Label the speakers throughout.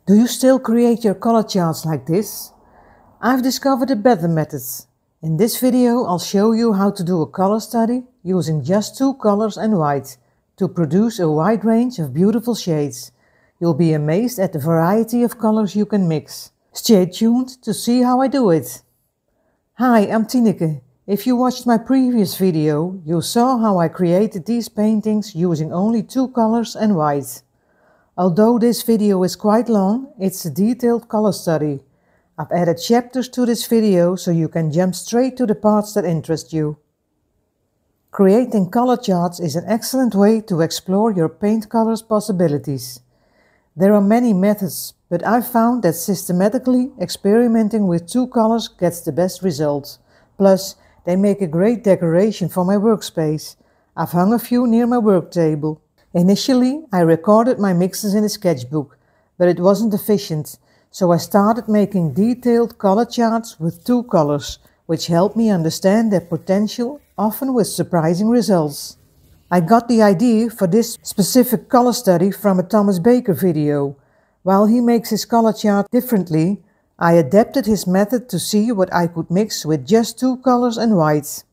Speaker 1: Do you still create your color charts like this? I've discovered a better method. In this video I'll show you how to do a color study using just 2 colors and white to produce a wide range of beautiful shades. You'll be amazed at the variety of colors you can mix. Stay tuned to see how I do it. Hi, I'm Tineke. If you watched my previous video, you saw how I created these paintings using only 2 colors and white. Although this video is quite long, it's a detailed color study. I've added chapters to this video so you can jump straight to the parts that interest you. Creating color charts is an excellent way to explore your paint colors possibilities. There are many methods, but I've found that systematically experimenting with 2 colors gets the best results. Plus, they make a great decoration for my workspace. I've hung a few near my work table. Initially, I recorded my mixes in a sketchbook, but it wasn't efficient, so I started making detailed color charts with 2 colors, which helped me understand their potential, often with surprising results. I got the idea for this specific color study from a Thomas Baker video. While he makes his color chart differently, I adapted his method to see what I could mix with just 2 colors and white.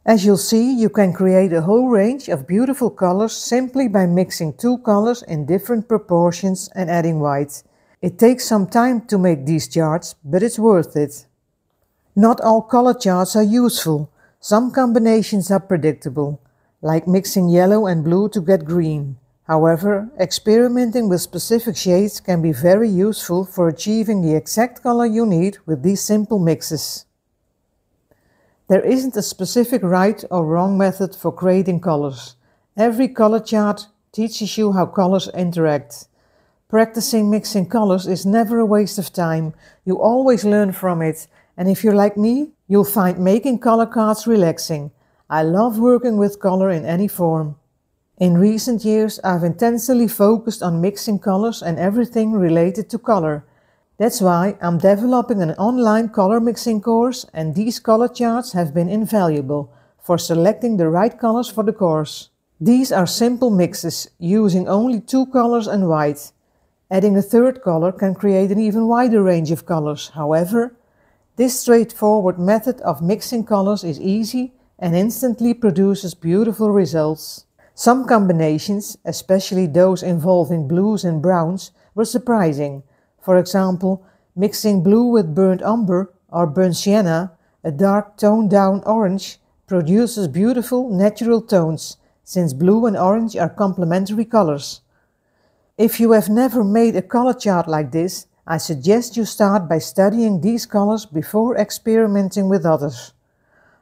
Speaker 1: As you'll see, you can create a whole range of beautiful colors simply by mixing 2 colors in different proportions and adding white. It takes some time to make these charts, but it's worth it. Not all color charts are useful. Some combinations are predictable, like mixing yellow and blue to get green. However, experimenting with specific shades can be very useful for achieving the exact color you need with these simple mixes. There isn't a specific right or wrong method for creating colors. Every color chart teaches you how colors interact. Practicing mixing colors is never a waste of time. You always learn from it, and if you're like me, you'll find making color cards relaxing. I love working with color in any form. In recent years, I've intensely focused on mixing colors and everything related to color. That's why I'm developing an online color mixing course, and these color charts have been invaluable for selecting the right colors for the course. These are simple mixes using only 2 colors and white. Adding a 3rd color can create an even wider range of colors. However, this straightforward method of mixing colors is easy and instantly produces beautiful results. Some combinations, especially those involving blues and browns, were surprising. For example, mixing blue with burnt umber or burnt sienna, a dark toned-down orange, produces beautiful natural tones, since blue and orange are complementary colors. If you have never made a color chart like this, I suggest you start by studying these colors before experimenting with others.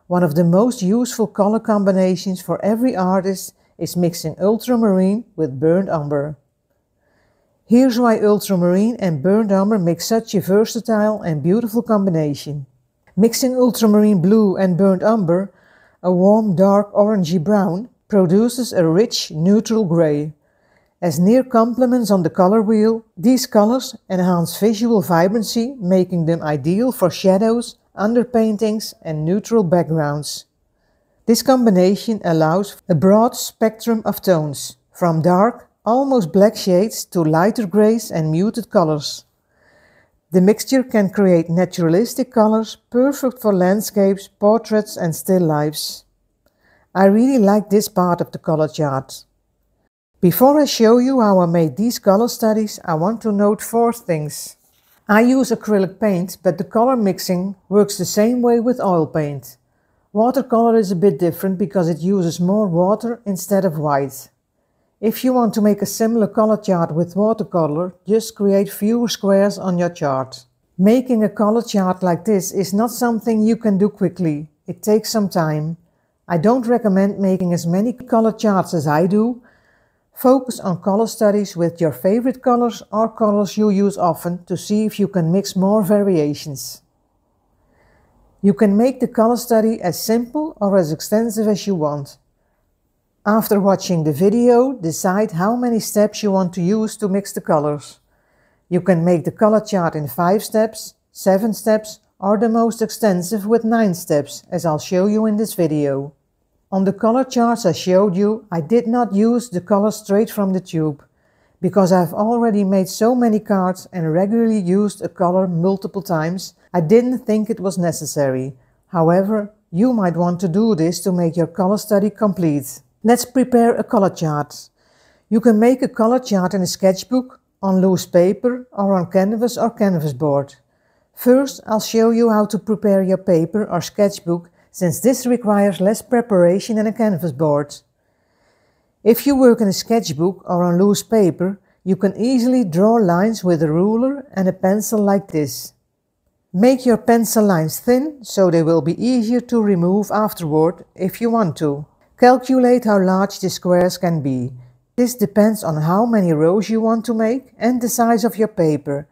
Speaker 1: One of the most useful color combinations for every artist is mixing ultramarine with burnt umber. Here's why ultramarine and burnt umber make such a versatile and beautiful combination. Mixing ultramarine blue and burnt umber, a warm dark orangey brown, produces a rich neutral gray. As near complements on the color wheel, these colors enhance visual vibrancy, making them ideal for shadows, underpaintings and neutral backgrounds. This combination allows a broad spectrum of tones, from dark, almost black shades to lighter grays and muted colors. The mixture can create naturalistic colors perfect for landscapes, portraits and still lifes. I really like this part of the color chart. Before I show you how I made these color studies, I want to note 4 things. I use acrylic paint, but the color mixing works the same way with oil paint. Watercolor is a bit different because it uses more water instead of white. If you want to make a similar color chart with watercolor, just create fewer squares on your chart. Making a color chart like this is not something you can do quickly. It takes some time. I don't recommend making as many color charts as I do. Focus on color studies with your favorite colors or colors you use often to see if you can mix more variations. You can make the color study as simple or as extensive as you want. After watching the video, decide how many steps you want to use to mix the colors. You can make the color chart in 5 steps, 7 steps, or the most extensive with 9 steps, as I'll show you in this video. On the color charts I showed you, I did not use the color straight from the tube. Because I've already made so many cards and regularly used a color multiple times, I didn't think it was necessary. However, you might want to do this to make your color study complete. Let's prepare a color chart. You can make a color chart in a sketchbook, on loose paper, or on canvas or canvas board. First, I'll show you how to prepare your paper or sketchbook, since this requires less preparation than a canvas board. If you work in a sketchbook or on loose paper, you can easily draw lines with a ruler and a pencil like this. Make your pencil lines thin, so they will be easier to remove afterward if you want to. Calculate how large the squares can be. This depends on how many rows you want to make and the size of your paper.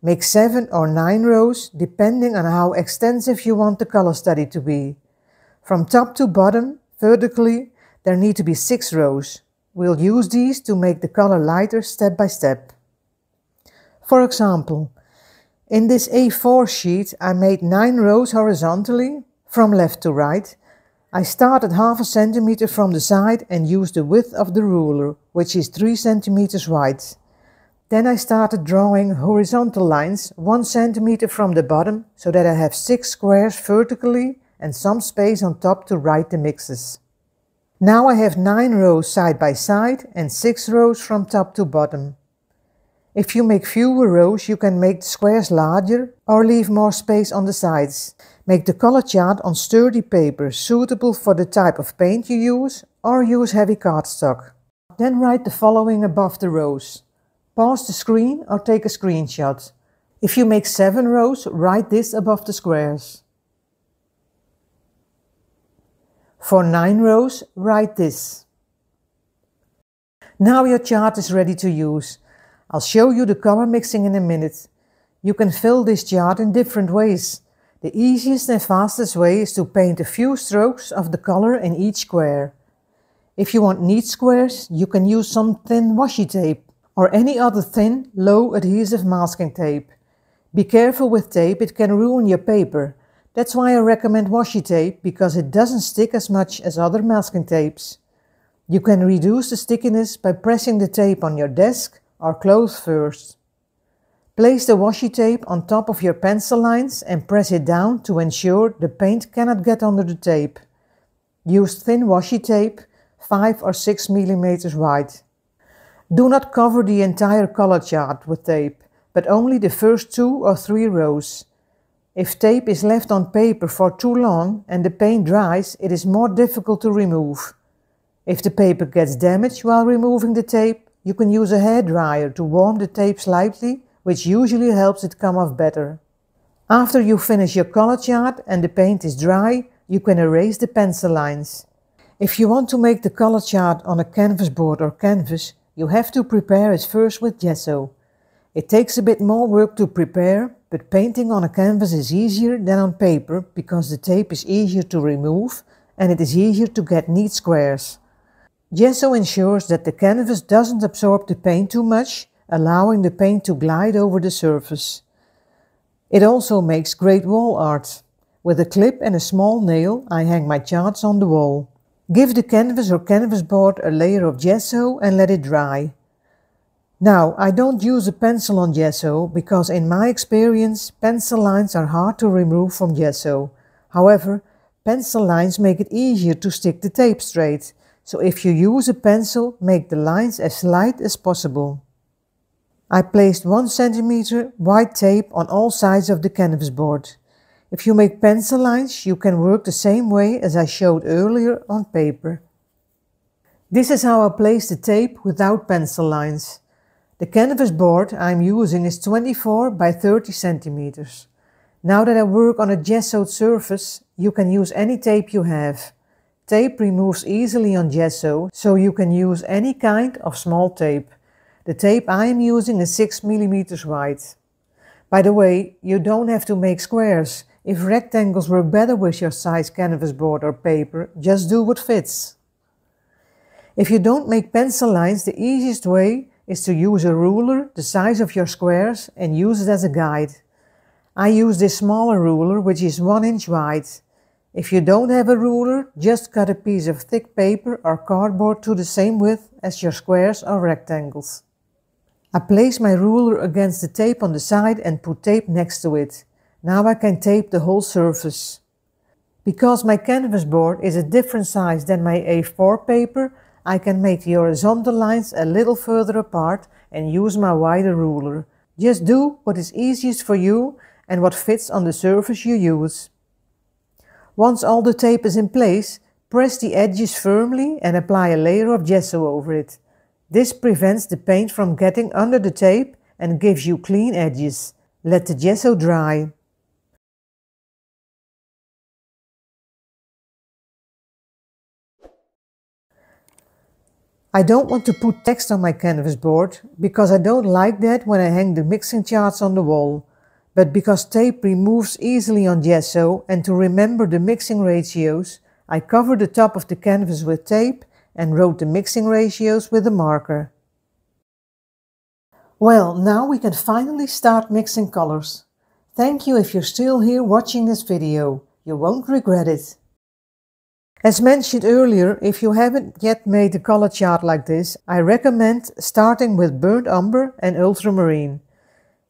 Speaker 1: Make 7 or 9 rows, depending on how extensive you want the color study to be. From top to bottom, vertically, there need to be 6 rows. We'll use these to make the color lighter step by step. For example, in this A4 sheet I made 9 rows horizontally, from left to right. I started half a centimeter from the side and used the width of the ruler, which is 3 centimeters wide. Then I started drawing horizontal lines 1 centimeter from the bottom, so that I have 6 squares vertically and some space on top to write the mixes. Now I have 9 rows side by side and 6 rows from top to bottom. If you make fewer rows, you can make the squares larger or leave more space on the sides. Make the color chart on sturdy paper suitable for the type of paint you use, or use heavy cardstock. Then write the following above the rows. Pause the screen or take a screenshot. If you make 7 rows, write this above the squares. For 9 rows, write this. Now your chart is ready to use. I'll show you the color mixing in a minute. You can fill this chart in different ways. The easiest and fastest way is to paint a few strokes of the color in each square. If you want neat squares, you can use some thin washi tape or any other thin, low adhesive masking tape. Be careful with tape, it can ruin your paper. That's why I recommend washi tape, because it doesn't stick as much as other masking tapes. You can reduce the stickiness by pressing the tape on your desk or clothes first. Place the washi tape on top of your pencil lines and press it down to ensure the paint cannot get under the tape. Use thin washi tape, 5 or 6 millimeters wide. Do not cover the entire color chart with tape, but only the first 2 or 3 rows. If tape is left on paper for too long and the paint dries, it is more difficult to remove. If the paper gets damaged while removing the tape, you can use a hairdryer to warm the tape slightly, which usually helps it come off better. After you finish your color chart and the paint is dry, you can erase the pencil lines. If you want to make the color chart on a canvas board or canvas, you have to prepare it first with gesso. It takes a bit more work to prepare, but painting on a canvas is easier than on paper because the tape is easier to remove and it is easier to get neat squares. Gesso ensures that the canvas doesn't absorb the paint too much, allowing the paint to glide over the surface. It also makes great wall art. With a clip and a small nail, I hang my charts on the wall. Give the canvas or canvas board a layer of gesso and let it dry. Now, I don't use a pencil on gesso because in my experience, pencil lines are hard to remove from gesso. However, pencil lines make it easier to stick the tape straight. So if you use a pencil, make the lines as light as possible. I placed 1 centimeter white tape on all sides of the canvas board. If you make pencil lines, you can work the same way as I showed earlier on paper. This is how I place the tape without pencil lines. The canvas board I'm using is 24 by 30 centimeters. Now that I work on a gessoed surface, you can use any tape you have. Tape removes easily on gesso, so you can use any kind of small tape. The tape I am using is 6 millimeters wide. By the way, you don't have to make squares. If rectangles work better with your size canvas board or paper, just do what fits. If you don't make pencil lines, the easiest way is to use a ruler the size of your squares and use it as a guide. I use this smaller ruler, which is 1 inch wide. If you don't have a ruler, just cut a piece of thick paper or cardboard to the same width as your squares or rectangles. I place my ruler against the tape on the side and put tape next to it. Now I can tape the whole surface. Because my canvas board is a different size than my A4 paper, I can make the horizontal lines a little further apart and use my wider ruler. Just do what is easiest for you and what fits on the surface you use. Once all the tape is in place, press the edges firmly and apply a layer of gesso over it. This prevents the paint from getting under the tape and gives you clean edges. Let the gesso dry. I don't want to put text on my canvas board because I don't like that when I hang the mixing charts on the wall. But because tape removes easily on gesso and to remember the mixing ratios, I covered the top of the canvas with tape and wrote the mixing ratios with a marker. Well, now we can finally start mixing colors. Thank you if you're still here watching this video. You won't regret it. As mentioned earlier, if you haven't yet made a color chart like this, I recommend starting with burnt umber and ultramarine.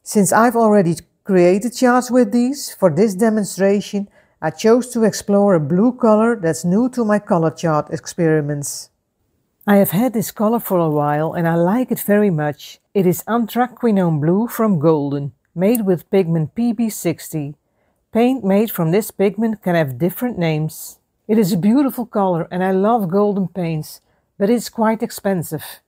Speaker 1: Since I've already created charts with these, for this demonstration, I chose to explore a blue color that's new to my color chart experiments. I have had this color for a while and I like it very much. It is anthracnone blue from Golden, made with pigment PB60. Paint made from this pigment can have different names. It is a beautiful color and I love golden paints, but it's quite expensive.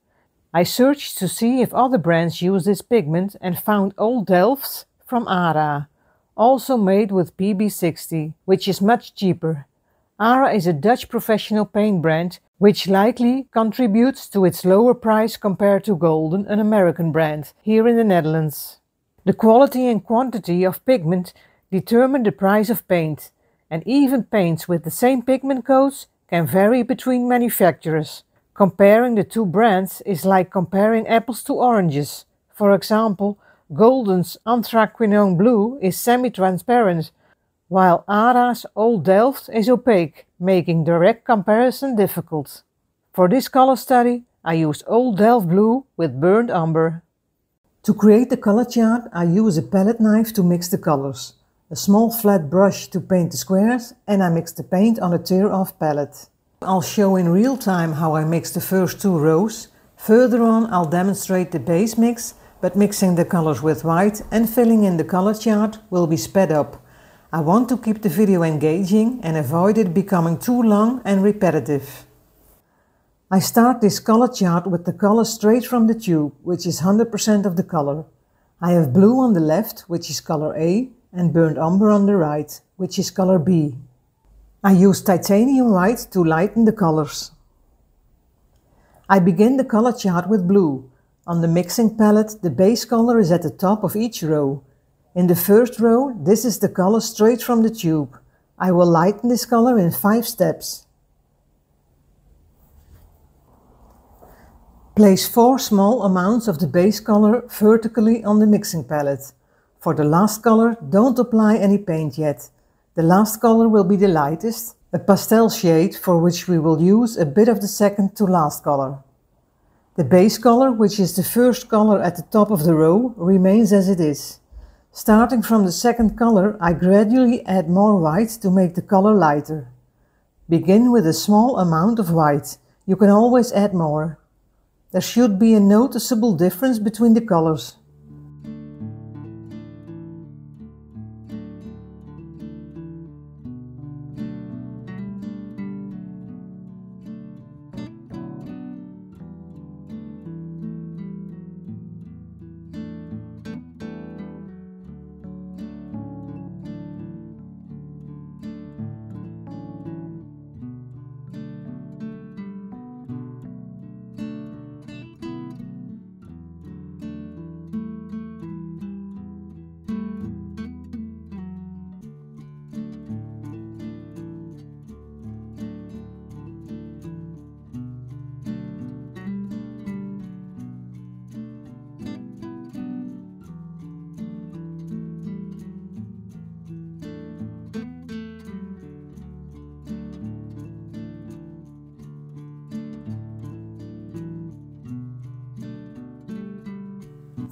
Speaker 1: I searched to see if other brands use this pigment and found Old Delft from ARA, also made with PB60, which is much cheaper. ARA is a Dutch professional paint brand, which likely contributes to its lower price compared to Golden, an American brand, here in the Netherlands. The quality and quantity of pigment determine the price of paint, and even paints with the same pigment codes can vary between manufacturers. Comparing the two brands is like comparing apples to oranges. For example, Golden's anthracnone blue is semi-transparent, while ARA's Old Delft is opaque, making direct comparison difficult. For this color study, I used Old Delft blue with burnt umber. To create the color chart, I use a palette knife to mix the colors, a small flat brush to paint the squares, and I mix the paint on a tear-off palette. I'll show in real time how I mix the first two rows. Further on, I'll demonstrate the base mix, but mixing the colors with white and filling in the color chart will be sped up. I want to keep the video engaging and avoid it becoming too long and repetitive. I start this color chart with the color straight from the tube, which is 100% of the color. I have blue on the left, which is color A, and burnt umber on the right, which is color B. I use titanium white to lighten the colors. I begin the color chart with blue. On the mixing palette, the base color is at the top of each row. In the first row, this is the color straight from the tube. I will lighten this color in 5 steps. Place 4 small amounts of the base color vertically on the mixing palette. For the last color, don't apply any paint yet. The last color will be the lightest, a pastel shade for which we will use a bit of the second to last color. The base color, which is the first color at the top of the row, remains as it is. Starting from the second color, I gradually add more white to make the color lighter. Begin with a small amount of white. You can always add more. There should be a noticeable difference between the colors.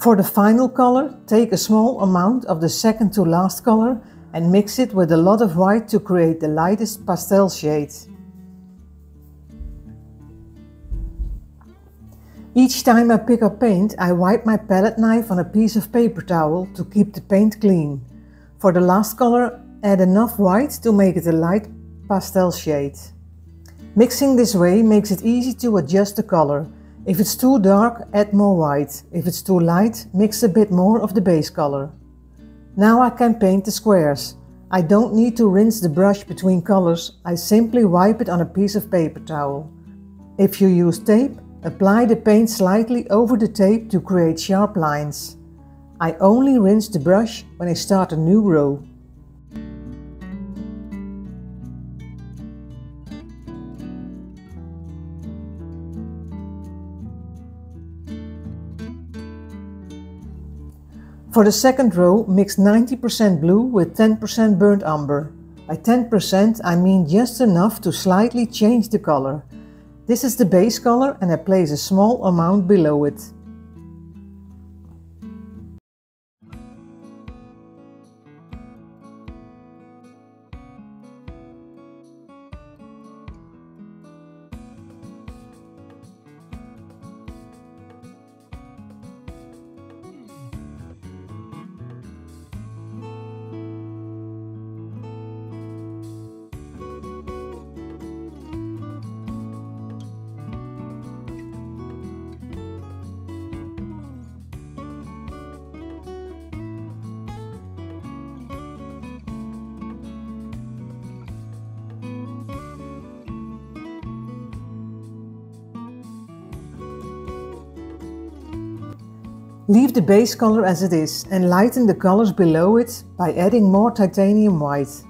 Speaker 1: For the final color, take a small amount of the second to last color and mix it with a lot of white to create the lightest pastel shade. Each time I pick up paint, I wipe my palette knife on a piece of paper towel to keep the paint clean. For the last color, add enough white to make it a light pastel shade. Mixing this way makes it easy to adjust the color. If it's too dark, add more white. If it's too light, mix a bit more of the base color. Now I can paint the squares. I don't need to rinse the brush between colors, I simply wipe it on a piece of paper towel. If you use tape, apply the paint slightly over the tape to create sharp lines. I only rinse the brush when I start a new row. For the second row, mix 90% blue with 10% burnt umber. By 10% I mean just enough to slightly change the color. This is the base color and I place a small amount below it. Leave the base color as it is and lighten the colors below it by adding more titanium white.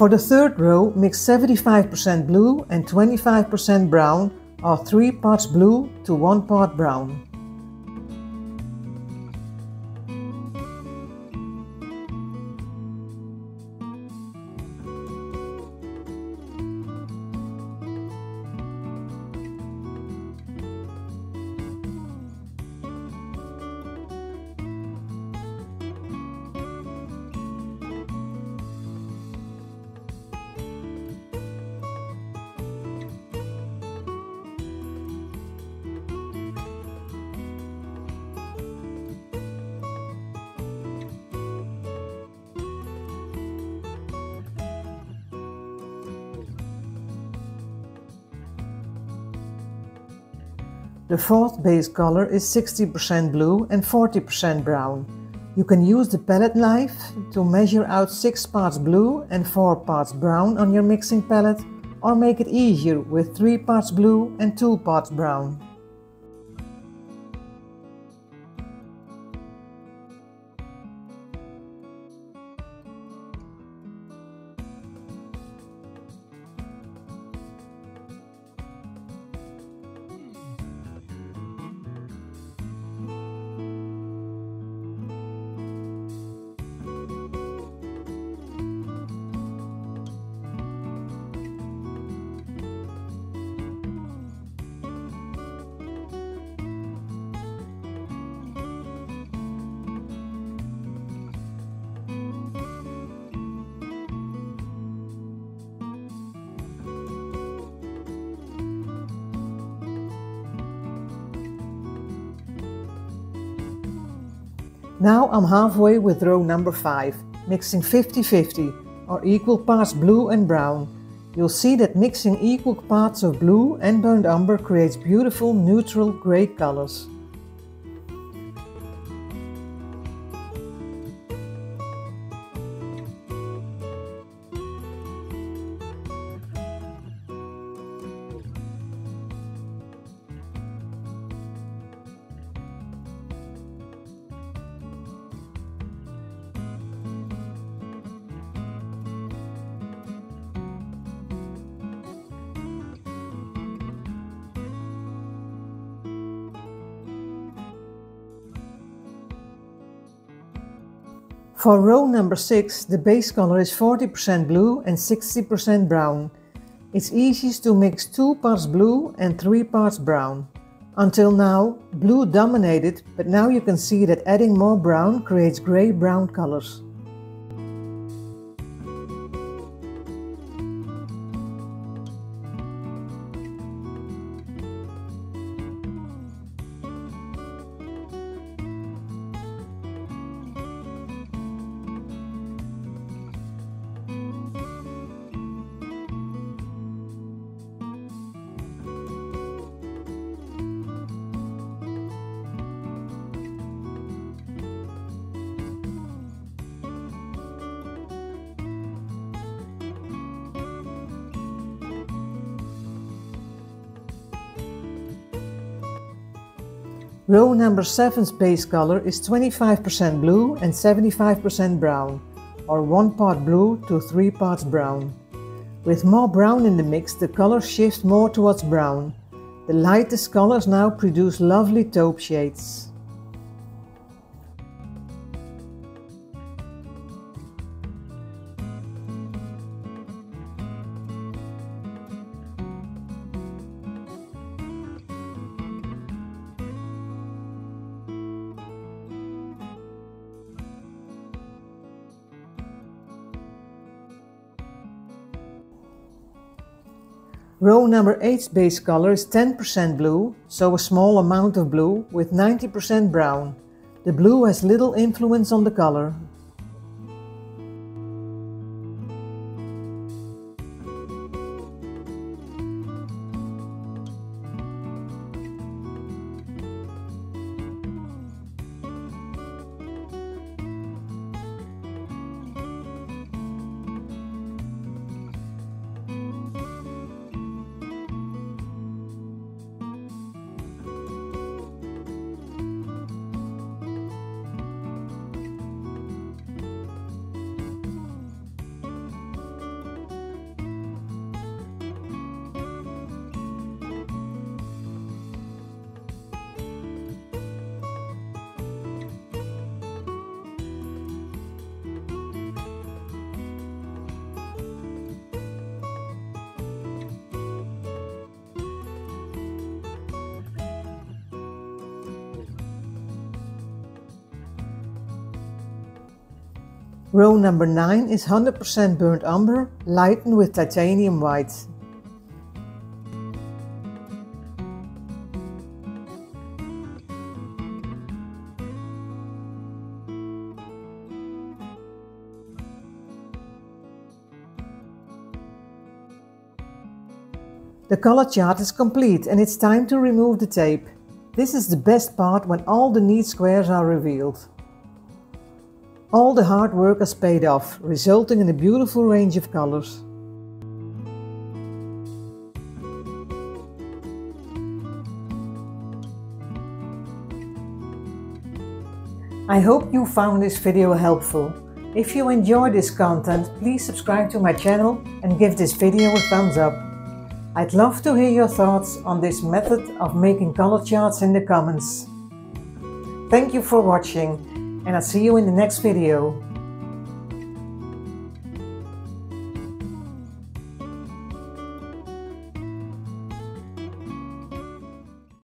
Speaker 1: For the third row, mix 75% blue and 25% brown, or 3 parts blue to 1 part brown. The fourth base color is 60% blue and 40% brown. You can use the palette knife to measure out 6 parts blue and 4 parts brown on your mixing palette, or make it easier with 3 parts blue and 2 parts brown. Now I'm halfway with row number 5, mixing 50-50, or equal parts blue and brown. You'll see that mixing equal parts of blue and burnt umber creates beautiful neutral grey colors. For row number 6, the base color is 40% blue and 60% brown. It's easiest to mix 2 parts blue and 3 parts brown. Until now, blue dominated, but now you can see that adding more brown creates grey-brown colors. Row number 7's base color is 25% blue and 75% brown, or 1 part blue to 3 parts brown. With more brown in the mix, the color shifts more towards brown. The lightest colors now produce lovely taupe shades. Row number 8's base color is 10% blue, so a small amount of blue, with 90% brown. The blue has little influence on the color. Row number 9 is 100% burnt umber, lightened with titanium white. The color chart is complete and it's time to remove the tape. This is the best part when all the neat squares are revealed. All the hard work has paid off, resulting in a beautiful range of colors. I hope you found this video helpful. If you enjoyed this content, please subscribe to my channel and give this video a thumbs up. I'd love to hear your thoughts on this method of making color charts in the comments. Thank you for watching, and I'll see you in the next video.